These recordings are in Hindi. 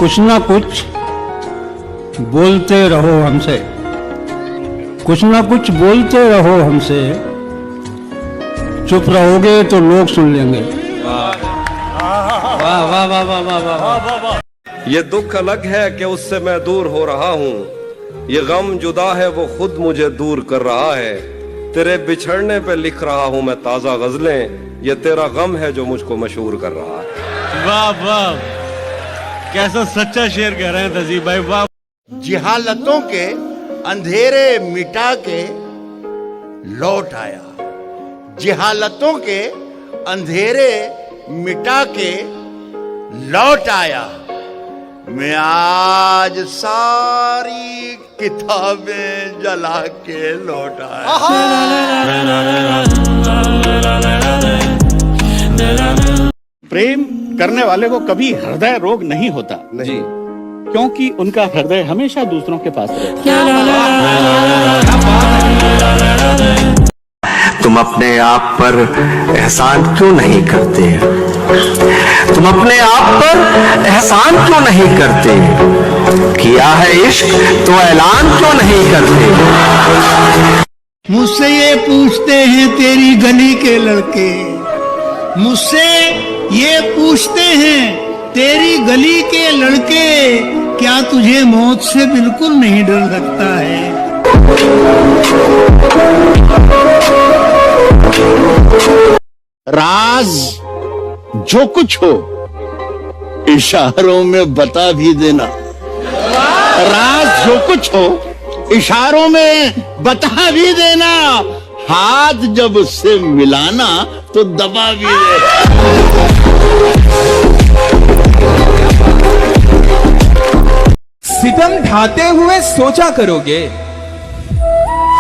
कुछ ना कुछ बोलते रहो हमसे, कुछ ना कुछ बोलते रहो हमसे, चुप रहोगे तो लोग सुन लेंगे। वाह वाह वाह वाह वाह वाह वाह। ये दुख अलग है कि उससे मैं दूर हो रहा हूँ, ये गम जुदा है वो खुद मुझे दूर कर रहा है। तेरे बिछड़ने पे लिख रहा हूँ मैं ताजा गजलें, ये तेरा गम है जो मुझको मशहूर कर रहा है। वाह वाह, कैसा सच्चा शेर कह रहे हैं तहजीब भाई, वाह। जिहालतों के अंधेरे मिटा के लौट आया, जिहालतों के अंधेरे मिटा के लौट आया। मैं आज सारी किताबें जला के लौट आया। प्रेम करने वाले को कभी हृदय रोग नहीं होता जी, क्योंकि उनका हृदय हमेशा दूसरों के पास रहता है। तुम अपने आप पर एहसान क्यों नहीं करते? तुम अपने आप पर एहसान क्यों नहीं करते? किया है इश्क तो ऐलान क्यों नहीं करते? मुझसे ये पूछते हैं तेरी गली के लड़के, मुझसे ये पूछते हैं तेरी गली के लड़के, क्या तुझे मौत से बिल्कुल नहीं डर लगता है? राज जो कुछ हो इशारों में बता भी देना, राज जो कुछ हो इशारों में बता भी देना, हाथ जब उससे मिलाना तो दबा भी देना। सितम ढाते हुए सोचा करोगे,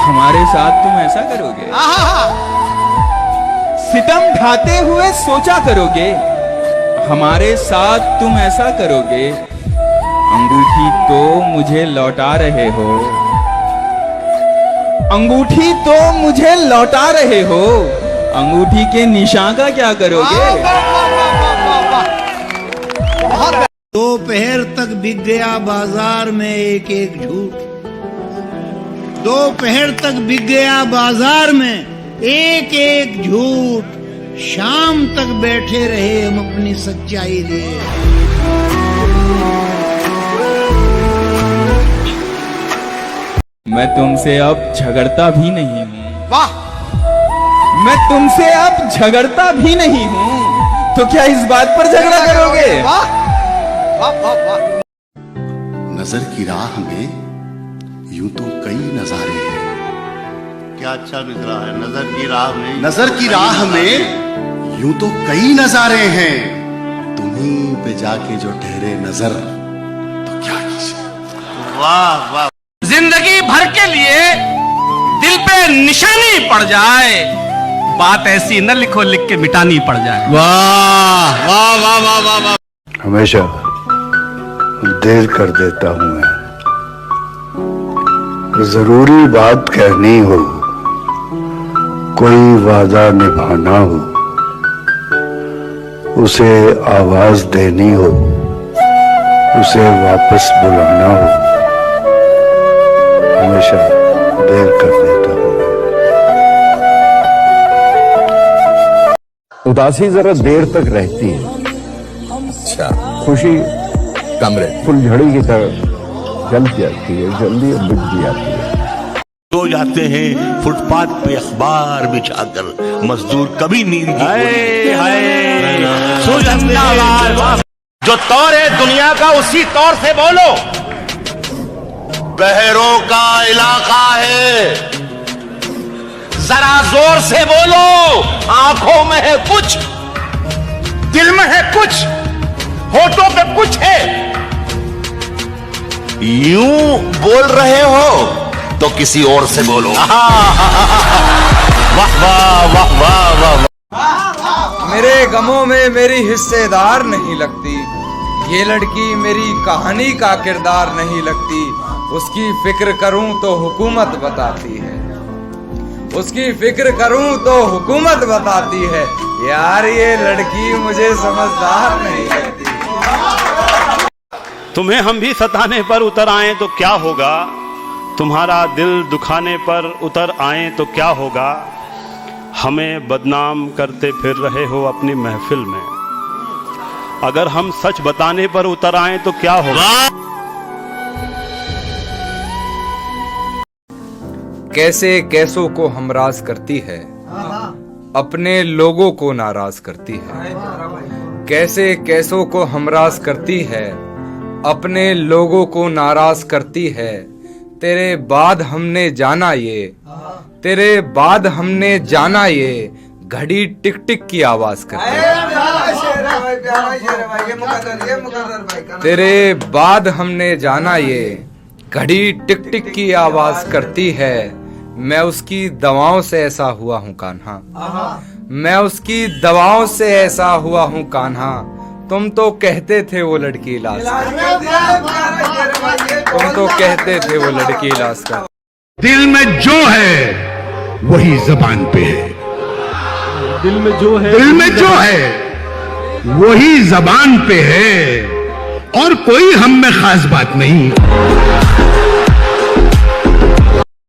हमारे साथ तुम ऐसा करोगे। सितम ढाते हुए सोचा करोगे, हमारे साथ तुम ऐसा करोगे। अंगूठी तो मुझे लौटा रहे हो, अंगूठी तो मुझे लौटा रहे हो, अंगूठी के निशान का क्या करोगे? दोपहर तक बिक गया बाजार में एक एक झूठ, दोपहर तक बिक गया बाजार में एक एक झूठ, शाम तक बैठे रहे हम अपनी सच्चाई लिए। मैं तुमसे अब झगड़ता भी नहीं हूँ। वाह, मैं तुमसे अब झगड़ता भी नहीं हूँ, तो क्या इस बात पर झगड़ा करोगे? वाह वाह वाह वाह। नजर की राह में यूं तो कई नजारे हैं। क्या अच्छा लिख रहा है, नजर की राह में, नजर की राह में यूं तो कई नजारे हैं, तुम्हीं पे जाके जो ठहरे नजर तो क्या कीजिए। वाह वाह। जिंदगी भर के लिए दिल पे निशानी पड़ जाए, बात ऐसी न लिखो लिख के मिटानी पड़ जाए। वाह वाह वाह वाह वाह वाह। हमेशा देर कर देता हूं मैं, जरूरी बात कहनी हो, कोई वादा निभाना हो, उसे आवाज देनी हो, उसे वापस बुलाना हो, हमेशा देर कर देता हूं मैं। उदासी जरा देर तक रहती है, अच्छा खुशी कम रहती, फुलझड़ी की तरह जल जाती है, जल्दी बुझ भी जाती है। सो जाते हैं फुटपाथ पे अखबार बिछाकर, मजदूर कभी नींद की सो जाते हैं। जो तौर है दुनिया का उसी तौर से बोलो, बहरों का इलाका है, जरा जोर से बोलो। आंखों में है कुछ, दिल में है कुछ, होठों पे कुछ है। यूं बोल रहे हो तो किसी और से बोलो। वाह वाह वाह वाह वाह। मेरे गमों में मेरी हिस्सेदार नहीं लगती, ये लड़की मेरी कहानी का किरदार नहीं लगती। उसकी फिक्र करूं तो हुकूमत बताती है, उसकी फिक्र करूं तो हुकूमत बताती है। यार ये लड़की मुझे समझदार नहीं लगती। तुम्हें हम भी सताने पर उतर आए तो क्या होगा, तुम्हारा दिल दुखाने पर उतर आए तो क्या होगा। हमें बदनाम करते फिर रहे हो अपनी महफिल में, अगर हम सच बताने पर उतर आए तो क्या होगा। कैसे कैसों को हमराज करती है, अपने लोगों को नाराज करती है। कैसे कैसों को हमराज करती है, अपने लोगों को नाराज करती है। तेरे बाद हमने जाना ये, तेरे बाद हमने जाना ये, घड़ी टिक टिक की आवाज करती है। तेरे बाद हमने जाना ये, घड़ी टिक टिक की आवाज करती है। मैं उसकी दवाओं से ऐसा हुआ हूँ कान्हा, मैं उसकी दवाओं से ऐसा हुआ हूँ कान्हा। तुम तो कहते थे वो लड़की इलाज तुम तो कहते थे वो लड़की इलाज कर। दिल में जो है वही जबान पे है, दिल में जो है, दिल में जो है वही जबान पे है, और कोई हम में खास बात नहीं।